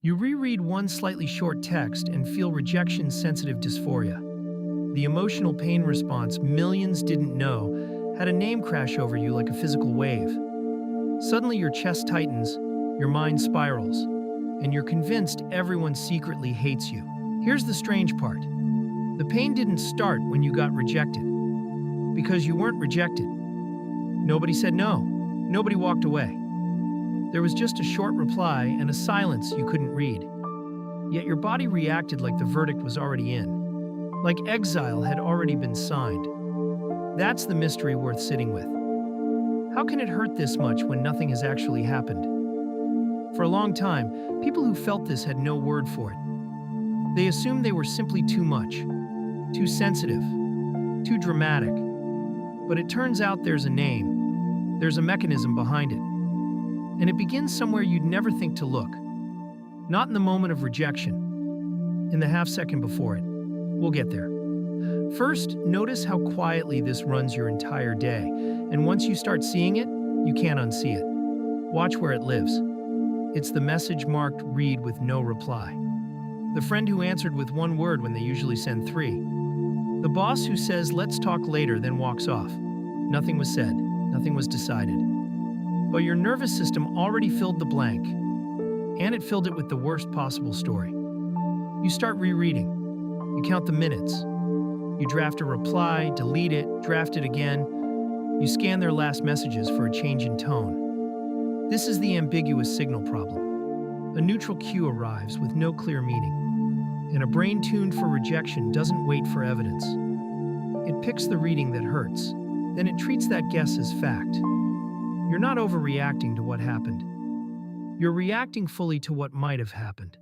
You reread one slightly short text and feel rejection-sensitive dysphoria. The emotional pain response millions didn't know had a name crash over you like a physical wave. Suddenly your chest tightens, your mind spirals, and you're convinced everyone secretly hates you. Here's the strange part. The pain didn't start when you got rejected, because you weren't rejected. Nobody said no. Nobody walked away. There was just a short reply and a silence you couldn't read. Yet your body reacted like the verdict was already in, like exile had already been signed. That's the mystery worth sitting with. How can it hurt this much when nothing has actually happened? For a long time, people who felt this had no word for it. They assumed they were simply too much, too sensitive, too dramatic. But it turns out there's a name, there's a mechanism behind it. And it begins somewhere you'd never think to look. Not in the moment of rejection, in the half-second before it. We'll get there. First, notice how quietly this runs your entire day, and once you start seeing it, you can't unsee it. Watch where it lives. It's the message marked "read" with no reply. The friend who answered with one word when they usually send 3. The boss who says, "Let's talk later," then walks off. Nothing was said, nothing was decided. But your nervous system already filled the blank, and it filled it with the worst possible story. You start rereading. You count the minutes. You draft a reply, delete it, draft it again. You scan their last messages for a change in tone. This is the ambiguous signal problem. A neutral cue arrives with no clear meaning, and a brain tuned for rejection doesn't wait for evidence. It picks the reading that hurts, then it treats that guess as fact. You're not overreacting to what happened. You're reacting fully to what might have happened.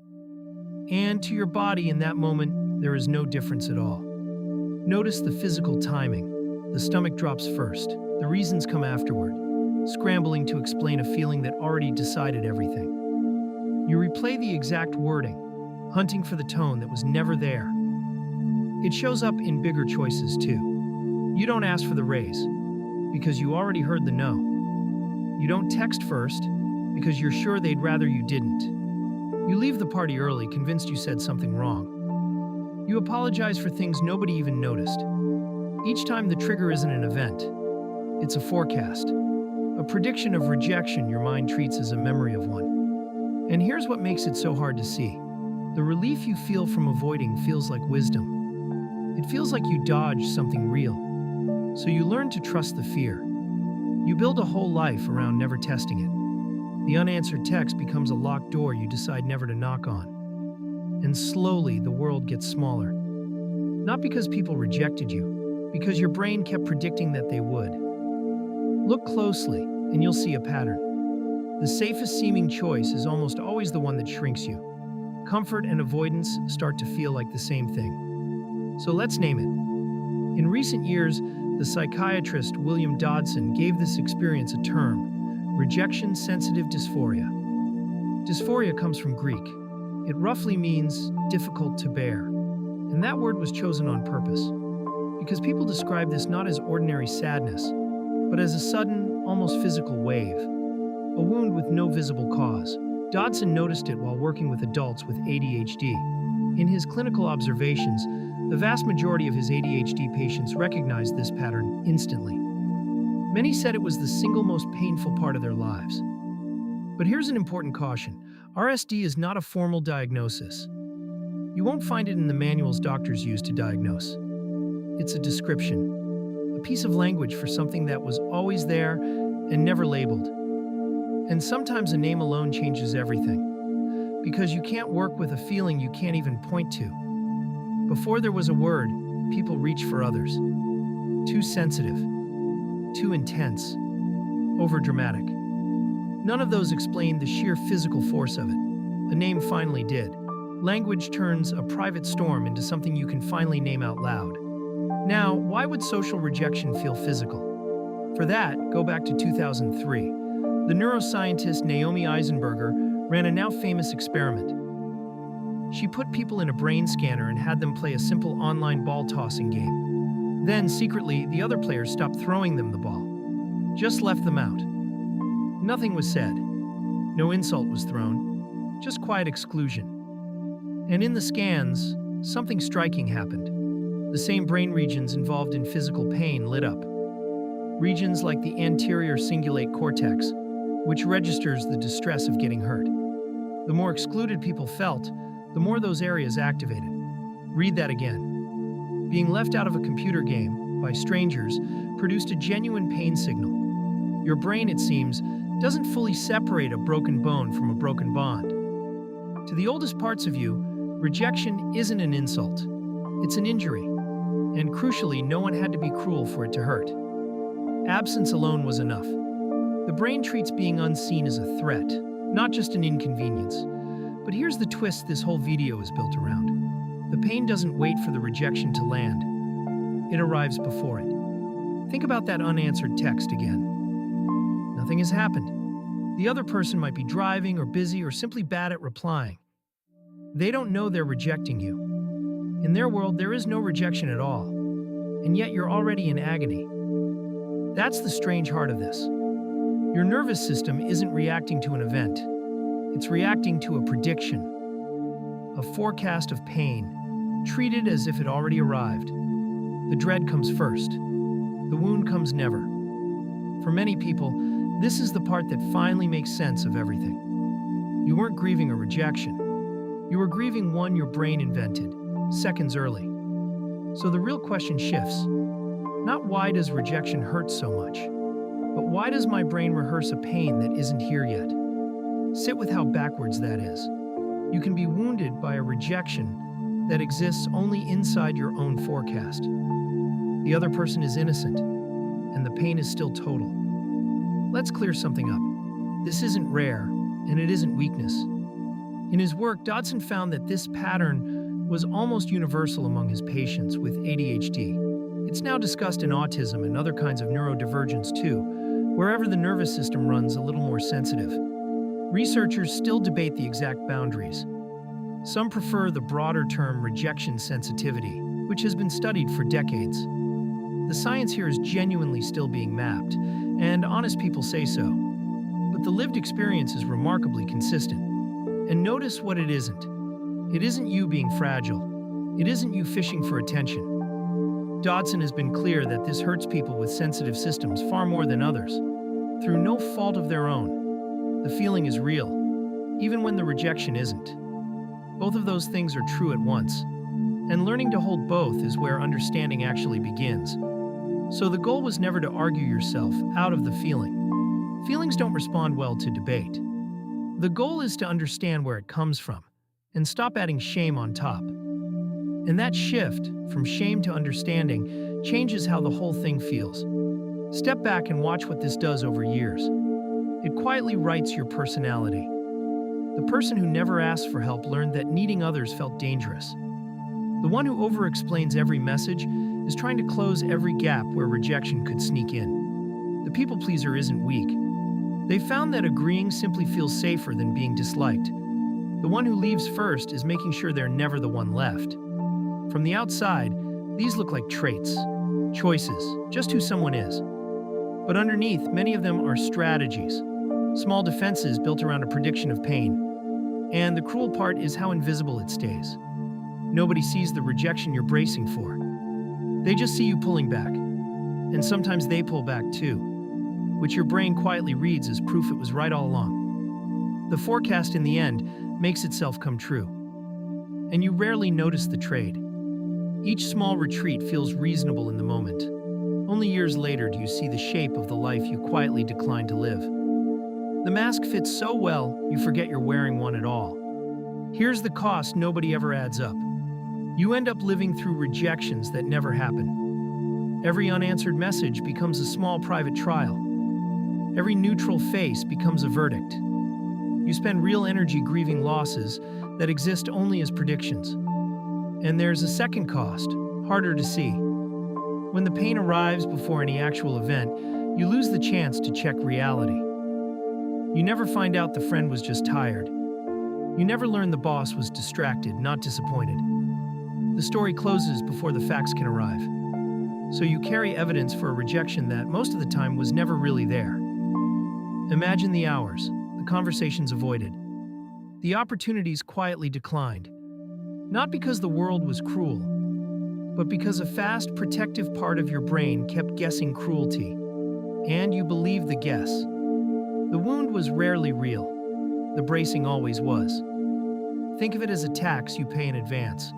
And to your body in that moment, there is no difference at all. Notice the physical timing. The stomach drops first. The reasons come afterward, scrambling to explain a feeling that already decided everything. You replay the exact wording, hunting for the tone that was never there. It shows up in bigger choices too. You don't ask for the raise, because you already heard the no. You don't text first, because you're sure they'd rather you didn't. You leave the party early, convinced you said something wrong. You apologize for things nobody even noticed. Each time the trigger isn't an event, it's a forecast, a prediction of rejection your mind treats as a memory of one. And here's what makes it so hard to see. The relief you feel from avoiding feels like wisdom. It feels like you dodged something real. So you learn to trust the fear. You build a whole life around never testing it. The unanswered text becomes a locked door you decide never to knock on. And slowly, the world gets smaller. Not because people rejected you, because your brain kept predicting that they would. Look closely, and you'll see a pattern. The safest seeming choice is almost always the one that shrinks you. Comfort and avoidance start to feel like the same thing. So let's name it. In recent years, the psychiatrist William Dodson gave this experience a term: rejection-sensitive dysphoria. Dysphoria comes from Greek. It roughly means difficult to bear. And that word was chosen on purpose, because people describe this not as ordinary sadness, but as a sudden, almost physical wave, a wound with no visible cause. Dodson noticed it while working with adults with ADHD. In his clinical observations, the vast majority of his ADHD patients recognized this pattern instantly. Many said it was the single most painful part of their lives. But here's an important caution. RSD is not a formal diagnosis. You won't find it in the manuals doctors use to diagnose. It's a description, a piece of language for something that was always there and never labeled. And sometimes a name alone changes everything, because you can't work with a feeling you can't even point to. Before there was a word, people reached for others. Too sensitive, too intense, overdramatic. None of those explained the sheer physical force of it. A name finally did. Language turns a private storm into something you can finally name out loud. Now, why would social rejection feel physical? For that, go back to 2003. The neuroscientist Naomi Eisenberger ran a now famous experiment. She put people in a brain scanner and had them play a simple online ball tossing game. Then, secretly, the other players stopped throwing them the ball. Just left them out. Nothing was said. No insult was thrown. just quiet exclusion. And in the scans, something striking happened. The same brain regions involved in physical pain lit up. Regions like the anterior cingulate cortex, which registers the distress of getting hurt. The more excluded people felt, the more those areas activated. Read that again. Being left out of a computer game by strangers produced a genuine pain signal. Your brain, it seems, doesn't fully separate a broken bone from a broken bond. To the oldest parts of you, rejection isn't an insult. It's an injury. And crucially, no one had to be cruel for it to hurt. Absence alone was enough. The brain treats being unseen as a threat, not just an inconvenience. But here's the twist this whole video is built around. The pain doesn't wait for the rejection to land. It arrives before it. Think about that unanswered text again. Nothing has happened. The other person might be driving or busy or simply bad at replying. They don't know they're rejecting you. In their world, there is no rejection at all. And yet you're already in agony. That's the strange heart of this. Your nervous system isn't reacting to an event. It's reacting to a prediction, a forecast of pain, treated as if it already arrived. The dread comes first. The wound comes never. For many people, this is the part that finally makes sense of everything. You weren't grieving a rejection. You were grieving one your brain invented, seconds early. So the real question shifts. Not why does rejection hurt so much, but why does my brain rehearse a pain that isn't here yet? Sit with how backwards that is. You can be wounded by a rejection that exists only inside your own forecast. The other person is innocent, and the pain is still total. Let's clear something up. This isn't rare, and it isn't weakness. In his work, Dodson found that this pattern was almost universal among his patients with ADHD. It's now discussed in autism and other kinds of neurodivergence too, wherever the nervous system runs a little more sensitive. Researchers still debate the exact boundaries. Some prefer the broader term rejection sensitivity, which has been studied for decades. The science here is genuinely still being mapped, and honest people say so. But the lived experience is remarkably consistent. And notice what it isn't. It isn't you being fragile. It isn't you fishing for attention. Dodson has been clear that this hurts people with sensitive systems far more than others, through no fault of their own. The feeling is real, even when the rejection isn't. Both of those things are true at once, and learning to hold both is where understanding actually begins. So the goal was never to argue yourself out of the feeling. Feelings don't respond well to debate. The goal is to understand where it comes from, and stop adding shame on top. And that shift, from shame to understanding, changes how the whole thing feels. Step back and watch what this does over years. It quietly writes your personality. The person who never asked for help learned that needing others felt dangerous. The one who over-explains every message is trying to close every gap where rejection could sneak in. The people pleaser isn't weak. They found that agreeing simply feels safer than being disliked. The one who leaves first is making sure they're never the one left. From the outside, these look like traits, choices, just who someone is. But underneath, many of them are strategies, small defenses built around a prediction of pain. And the cruel part is how invisible it stays. Nobody sees the rejection you're bracing for. They just see you pulling back. And sometimes they pull back too, which your brain quietly reads as proof it was right all along. The forecast in the end makes itself come true. And you rarely notice the trade. Each small retreat feels reasonable in the moment. Only years later do you see the shape of the life you quietly declined to live. The mask fits so well, you forget you're wearing one at all. Here's the cost nobody ever adds up. You end up living through rejections that never happen. Every unanswered message becomes a small private trial. Every neutral face becomes a verdict. You spend real energy grieving losses that exist only as predictions. And there's a second cost, harder to see. When the pain arrives before any actual event, you lose the chance to check reality. You never find out the friend was just tired. You never learn the boss was distracted, not disappointed. The story closes before the facts can arrive. So you carry evidence for a rejection that most of the time was never really there. Imagine the hours, the conversations avoided, the opportunities quietly declined. Not because the world was cruel, but because a fast, protective part of your brain kept guessing cruelty. And you believed the guess. The wound was rarely real. The bracing always was. Think of it as a tax you pay in advance,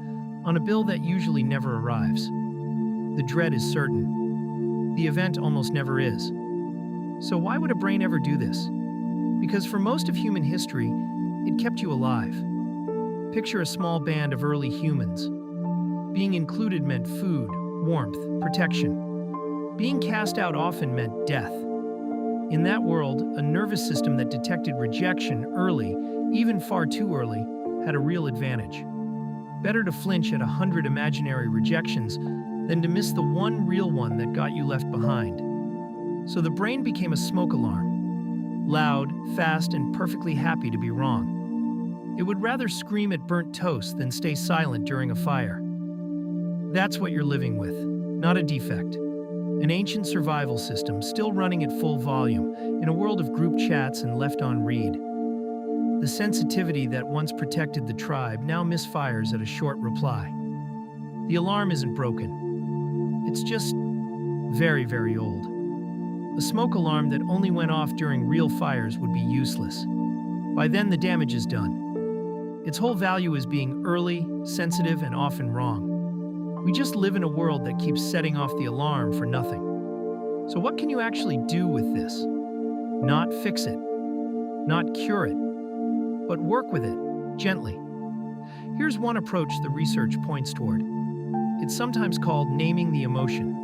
on a bill that usually never arrives. The dread is certain. The event almost never is. So why would a brain ever do this? Because for most of human history, it kept you alive. Picture a small band of early humans. Being included meant food, warmth, protection. Being cast out often meant death. In that world, a nervous system that detected rejection early, even far too early, had a real advantage. Better to flinch at 100 imaginary rejections than to miss the one real one that got you left behind. So the brain became a smoke alarm. Loud, fast, and perfectly happy to be wrong. It would rather scream at burnt toast than stay silent during a fire. That's what you're living with, not a defect. An ancient survival system still running at full volume in a world of group chats and left on read. The sensitivity that once protected the tribe now misfires at a short reply. The alarm isn't broken. It's just very, very old. A smoke alarm that only went off during real fires would be useless. By then, the damage is done. Its whole value is being early, sensitive, and often wrong. We just live in a world that keeps setting off the alarm for nothing. So what can you actually do with this? Not fix it, not cure it, but work with it, gently. Here's one approach the research points toward. It's sometimes called naming the emotion.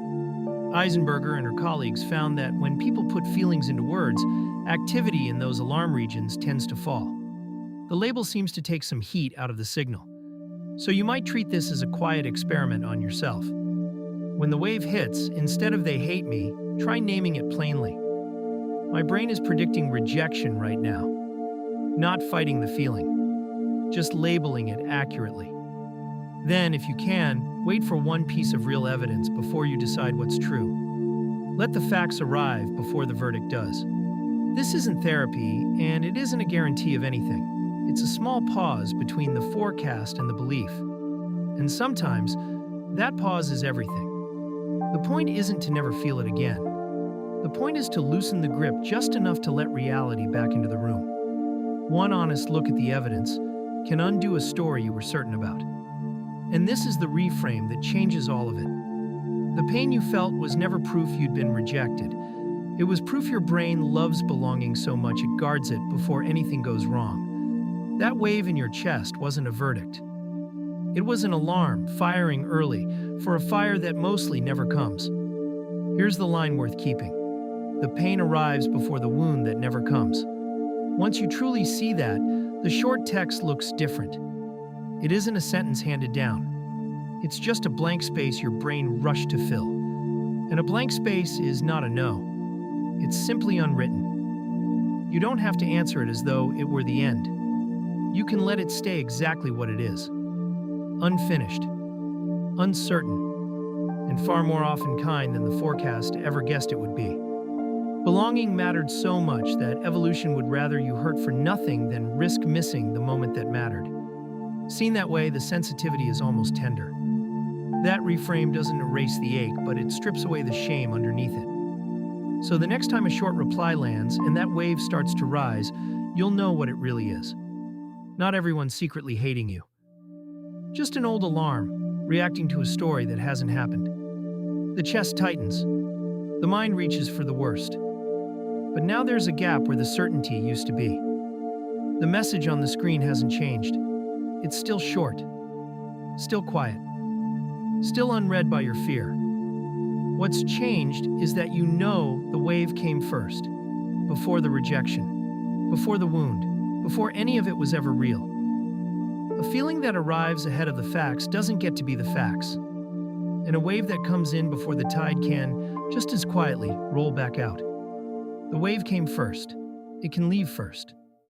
Eisenberger and her colleagues found that when people put feelings into words, activity in those alarm regions tends to fall. The label seems to take some heat out of the signal. So you might treat this as a quiet experiment on yourself. When the wave hits, instead of "they hate me," try naming it plainly. My brain is predicting rejection right now. Not fighting the feeling, just labeling it accurately. Then, if you can, wait for one piece of real evidence before you decide what's true. Let the facts arrive before the verdict does. This isn't therapy, and it isn't a guarantee of anything. It's a small pause between the forecast and the belief. And sometimes, that pause is everything. The point isn't to never feel it again. The point is to loosen the grip just enough to let reality back into the room. One honest look at the evidence can undo a story you were certain about. And this is the reframe that changes all of it. The pain you felt was never proof you'd been rejected. It was proof your brain loves belonging so much it guards it before anything goes wrong. That wave in your chest wasn't a verdict. It was an alarm, firing early, for a fire that mostly never comes. Here's the line worth keeping. The pain arrives before the wound that never comes. Once you truly see that, the short text looks different. It isn't a sentence handed down. It's just a blank space your brain rushed to fill. And a blank space is not a no. It's simply unwritten. You don't have to answer it as though it were the end. You can let it stay exactly what it is. Unfinished, uncertain, and far more often kind than the forecast ever guessed it would be. Belonging mattered so much that evolution would rather you hurt for nothing than risk missing the moment that mattered. Seen that way, the sensitivity is almost tender. That reframe doesn't erase the ache, but it strips away the shame underneath it. So the next time a short reply lands and that wave starts to rise, you'll know what it really is. Not everyone's secretly hating you. Just an old alarm, reacting to a story that hasn't happened. The chest tightens. The mind reaches for the worst. But now there's a gap where the certainty used to be. The message on the screen hasn't changed. It's still short, still quiet, still unread by your fear. What's changed is that you know the wave came first, before the rejection, before the wound, before any of it was ever real. A feeling that arrives ahead of the facts doesn't get to be the facts. And a wave that comes in before the tide can, just as quietly, roll back out. The wave came first. It can leave first.